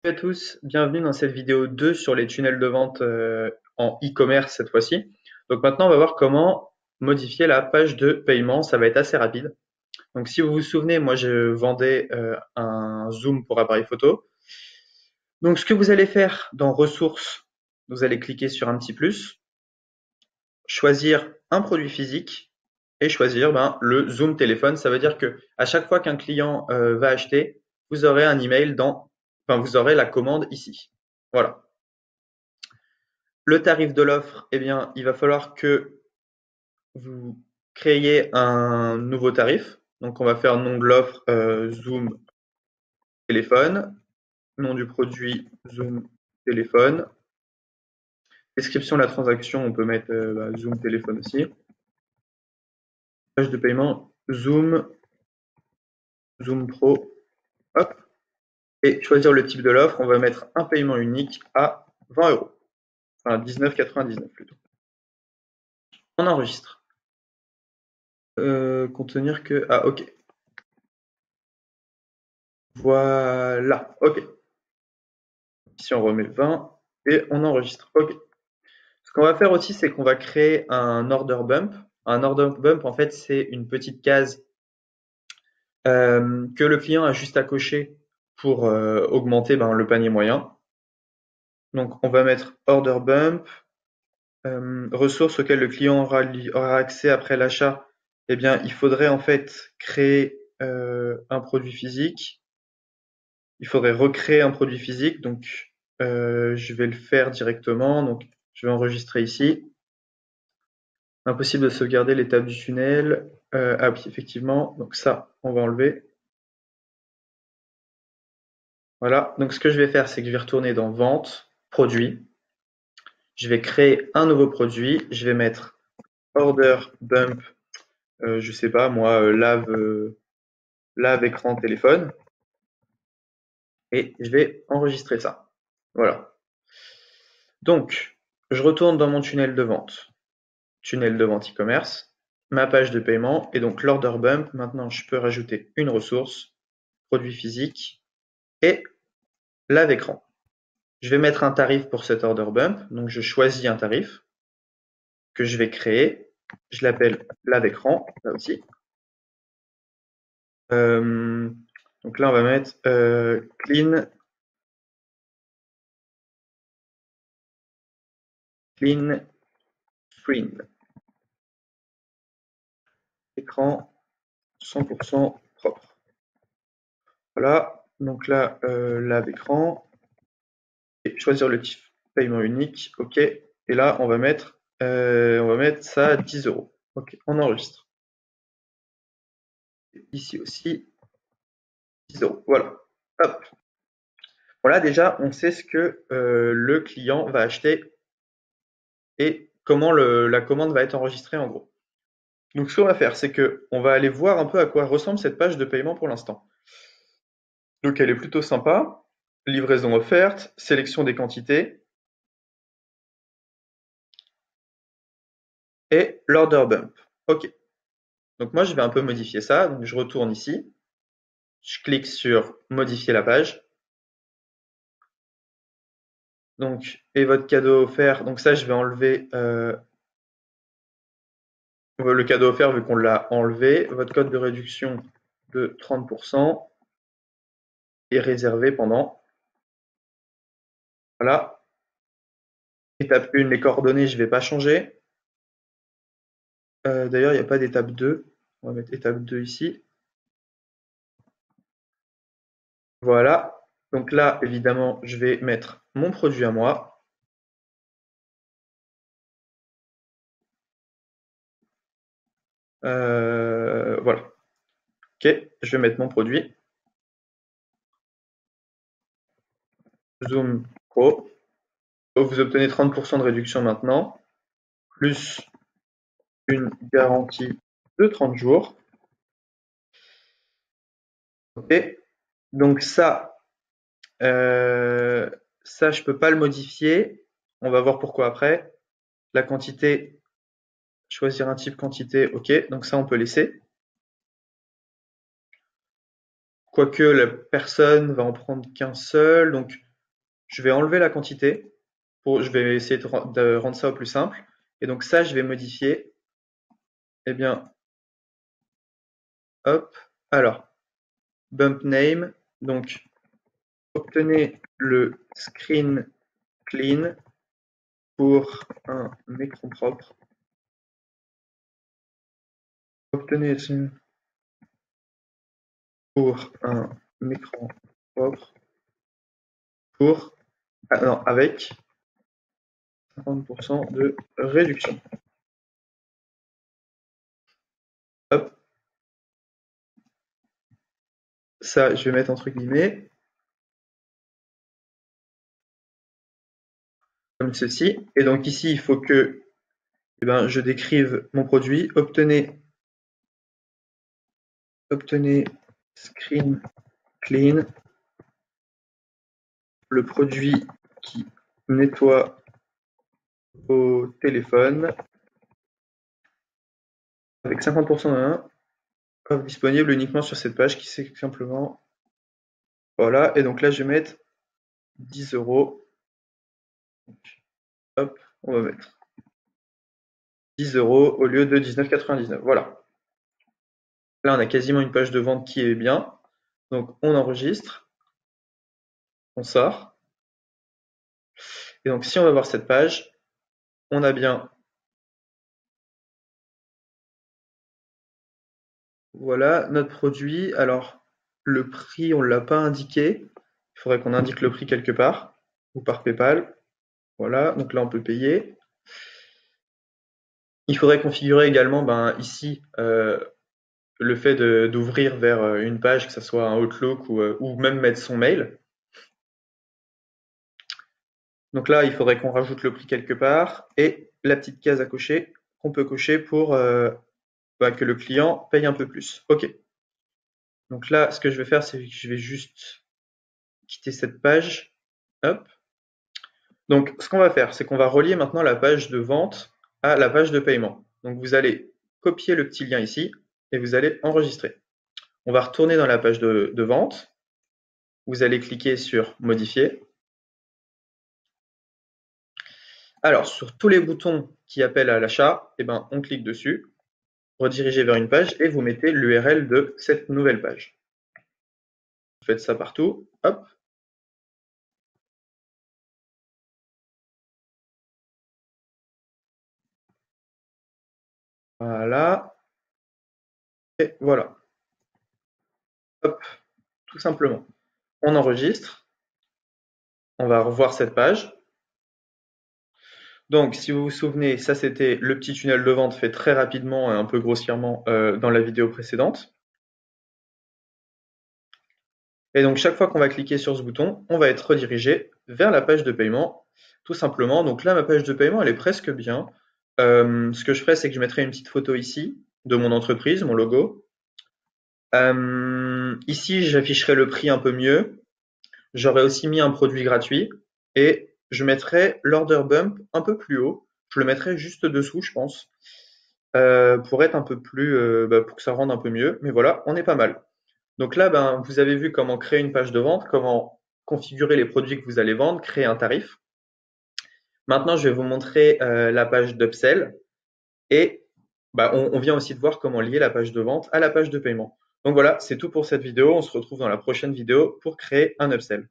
Salut à tous, bienvenue dans cette vidéo 2 sur les tunnels de vente en e-commerce cette fois-ci. Donc maintenant on va voir comment modifier la page de paiement, ça va être assez rapide. Donc si vous vous souvenez, moi je vendais un zoom pour appareil photo. Donc ce que vous allez faire dans ressources, vous allez cliquer sur un petit plus, choisir un produit physique et choisir le zoom téléphone. Ça veut dire que à chaque fois qu'un client va acheter, vous aurez un email vous aurez la commande ici. Voilà. Le tarif de l'offre, eh bien, il va falloir que vous créiez un nouveau tarif. Donc, on va faire nom de l'offre Zoom téléphone, nom du produit Zoom téléphone. Description de la transaction, on peut mettre Zoom téléphone aussi. Page de paiement Zoom, Zoom Pro, hop. Et choisir le type de l'offre, on va mettre un paiement unique à 20 euros. Enfin, 19,99 plutôt. On enregistre. Contenir que. Ah, ok. Voilà, ok. Ici, on remet 20 et on enregistre. Ok. Ce qu'on va faire aussi, c'est qu'on va créer un order bump. Un order bump, en fait, c'est une petite case que le client a juste à cocher pour augmenter le panier moyen. Donc, on va mettre order bump, ressources auxquelles le client aura accès après l'achat. Eh bien, il faudrait en fait créer un produit physique. Il faudrait recréer un produit physique. Donc, je vais le faire directement. Donc, je vais enregistrer ici. Impossible de sauvegarder l'étape du tunnel. Ah oui, effectivement. Donc ça, on va enlever. Voilà. Donc ce que je vais faire, c'est que je vais retourner dans Vente, Produit. Je vais créer un nouveau produit. Je vais mettre Order Bump, je sais pas moi, lave écran téléphone. Et je vais enregistrer ça. Voilà. Donc, je retourne dans mon tunnel de vente. Tunnel de vente e-commerce. Ma page de paiement. Et donc l'Order Bump. Maintenant, je peux rajouter une ressource. Produit physique. Et lave-écran. Je vais mettre un tarif pour cet order bump. Donc, je choisis un tarif que je vais créer. Je l'appelle lave-écran, là aussi. Donc là, on va mettre clean screen. Écran 100% propre. Voilà. Donc là, lave-écran. Et choisir le type paiement unique. OK. Et là, on va mettre ça à 10 euros. OK, on enregistre. Ici aussi, 10 euros. Voilà. Hop. Voilà, déjà, on sait ce que le client va acheter et comment la commande va être enregistrée en gros. Donc, ce qu'on va faire, c'est que on va aller voir un peu à quoi ressemble cette page de paiement pour l'instant. Donc, elle est plutôt sympa. Livraison offerte, sélection des quantités et l'order bump. OK. Donc, moi, je vais un peu modifier ça. Donc, je retourne ici. Je clique sur modifier la page. Donc, et votre cadeau offert. Donc, ça, je vais enlever le cadeau offert vu qu'on l'a enlevé. Votre code de réduction de 30% est réservé pendant. Voilà. Étape 1, les coordonnées, je ne vais pas changer. D'ailleurs, il n'y a pas d'étape 2. On va mettre étape 2 ici. Voilà. Donc là, évidemment, je vais mettre mon produit à moi. Voilà. OK, je vais mettre mon produit. Zoom Pro. Vous obtenez 30% de réduction maintenant, plus une garantie de 30 jours. OK. Donc ça, je peux pas le modifier. On va voir pourquoi après. La quantité, choisir un type quantité, ok. Donc ça, on peut laisser. Quoique la personne va en prendre qu'un seul. Donc Je vais enlever la quantité. Je vais essayer de rendre ça au plus simple. Et donc ça, je vais modifier. Eh bien, hop. Alors, bump name. Donc, obtenez le screen clean pour un écran propre. Obtenez pour un écran propre pour non, avec 50% de réduction. Hop. Ça, je vais mettre entre guillemets comme ceci. Et donc ici, il faut que je décrive mon produit. Obtenez screen clean, le produit qui nettoie au téléphone avec 50% offre disponible uniquement sur cette page qui c'est simplement voilà. Et donc là, je vais mettre 10 €. Hop, on va mettre 10 € au lieu de 19,99. Voilà. Là, on a quasiment une page de vente qui est bien. Donc, on enregistre, on sort. Et donc, si on va voir cette page, on a bien, voilà, notre produit. Alors, le prix, on ne l'a pas indiqué. Il faudrait qu'on indique le prix quelque part, ou par PayPal. Voilà, donc là, on peut payer. Il faudrait configurer également, ici, le fait d'ouvrir vers une page, que ce soit un Outlook ou même mettre son mail. Donc là, il faudrait qu'on rajoute le prix quelque part et la petite case à cocher qu'on peut cocher pour que le client paye un peu plus. OK. Donc là, ce que je vais faire, c'est que je vais juste quitter cette page. Hop. Donc, ce qu'on va faire, c'est qu'on va relier maintenant la page de vente à la page de paiement. Donc, vous allez copier le petit lien ici et vous allez enregistrer. On va retourner dans la page de vente. Vous allez cliquer sur modifier. Alors, sur tous les boutons qui appellent à l'achat, on clique dessus, rediriger vers une page et vous mettez l'URL de cette nouvelle page. Vous faites ça partout, hop. Voilà. Et voilà. Hop, tout simplement. On enregistre. On va revoir cette page. Donc, si vous vous souvenez, ça c'était le petit tunnel de vente fait très rapidement et un peu grossièrement dans la vidéo précédente. Et donc, chaque fois qu'on va cliquer sur ce bouton, on va être redirigé vers la page de paiement, tout simplement. Donc là, ma page de paiement, elle est presque bien. Ce que je ferai, c'est que je mettrai une petite photo ici de mon entreprise, mon logo. Ici, j'afficherai le prix un peu mieux. J'aurais aussi mis un produit gratuit et je mettrai l'order bump un peu plus haut. Je le mettrai juste dessous, je pense, pour être un peu plus, pour que ça rende un peu mieux. Mais voilà, on est pas mal. Donc là, vous avez vu comment créer une page de vente, comment configurer les produits que vous allez vendre, créer un tarif. Maintenant, je vais vous montrer la page d'upsell et on vient aussi de voir comment lier la page de vente à la page de paiement. Donc voilà, c'est tout pour cette vidéo. On se retrouve dans la prochaine vidéo pour créer un upsell.